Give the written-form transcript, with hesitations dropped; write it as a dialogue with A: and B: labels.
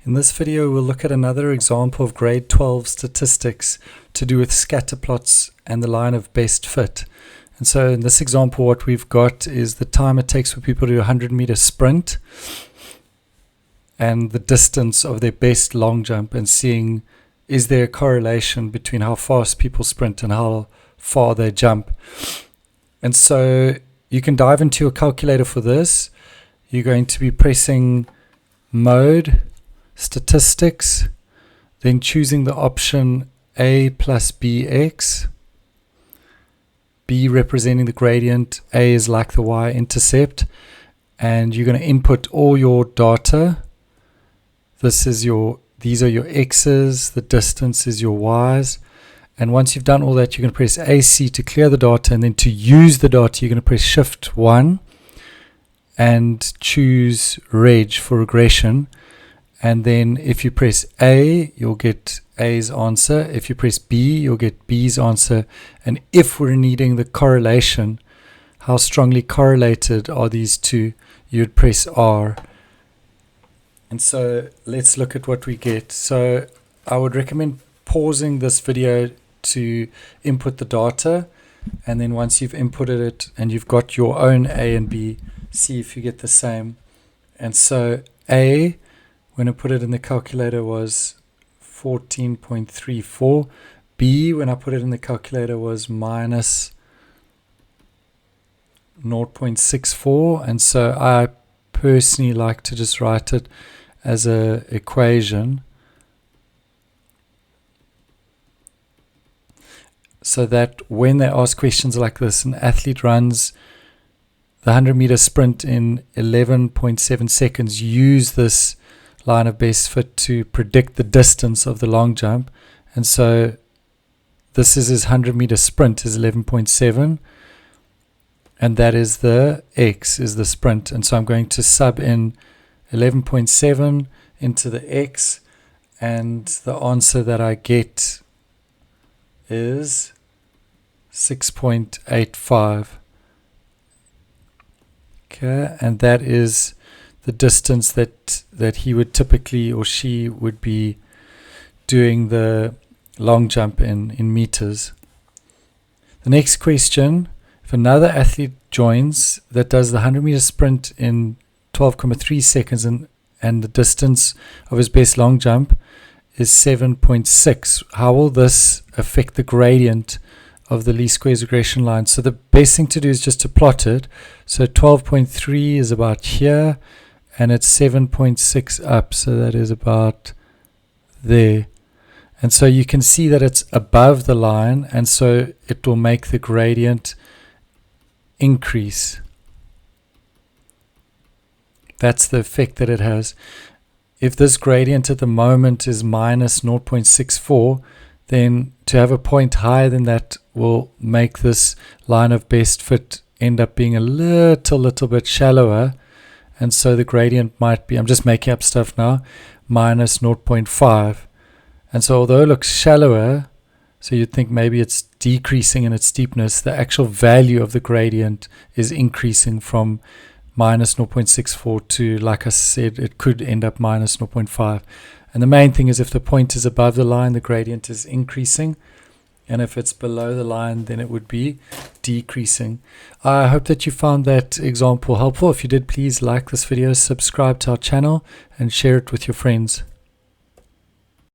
A: In this video, we'll look at another example of grade 12 statistics to do with scatterplots and the line of best fit. And so in this example, what we've got is the time it takes for people to do a 100-meter sprint and the distance of their best long jump, and seeing is there a correlation between how fast people sprint and how far they jump. And so you can dive into your calculator for this. You're going to be pressing mode, statistics, then choosing the option A plus BX, B representing the gradient, A is like the y-intercept, and you're going to input all your data. These are your x's, the distance is your y's, and once you've done all that, you're going to press AC to clear the data, and then to use the data, you're going to press Shift 1 and choose Reg for regression. And then if you press A, you'll get A's answer. If you press B, you'll get B's answer. And if we're needing the correlation, how strongly correlated are these two, you'd press R. And so let's look at what we get. So I would recommend pausing this video to input the data. And then once you've inputted it and you've got your own A and B, see if you get the same. And so A, when I put it in the calculator, was 14.34. B, when I put it in the calculator, was minus 0.64. And so I personally like to just write it as an equation, so that when they ask questions like this, an athlete runs the 100-meter sprint in 11.7 seconds, use this line of best fit to predict the distance of the long jump. And so this is his 100-meter sprint is 11.7, and that is the x, is the sprint. And so I'm going to sub in 11.7 into the x, and the answer that I get is 6.85. Okay, and that is the distance that he would typically, or she would be doing the long jump in meters. The next question: if another athlete joins that does the 100-meter sprint in 12.3 seconds and the distance of his best long jump is 7.6, how will this affect the gradient of the least squares regression line? So the best thing to do is just to plot it. So 12.3 is about here, and it's 7.6 up, so that is about there. And so you can see that it's above the line, and so it will make the gradient increase. That's the effect that it has. If this gradient at the moment is minus 0.64, then to have a point higher than that will make this line of best fit end up being a little bit shallower. And so the gradient might be, I'm just making up stuff now, minus 0.5. And so although it looks shallower, so you'd think maybe it's decreasing in its steepness, the actual value of the gradient is increasing from minus 0.64 to, like I said, it could end up minus 0.5. And the main thing is if the point is above the line, the gradient is increasing. And if it's below the line, then it would be decreasing. I hope that you found that example helpful. If you did, please like this video, subscribe to our channel, and share it with your friends.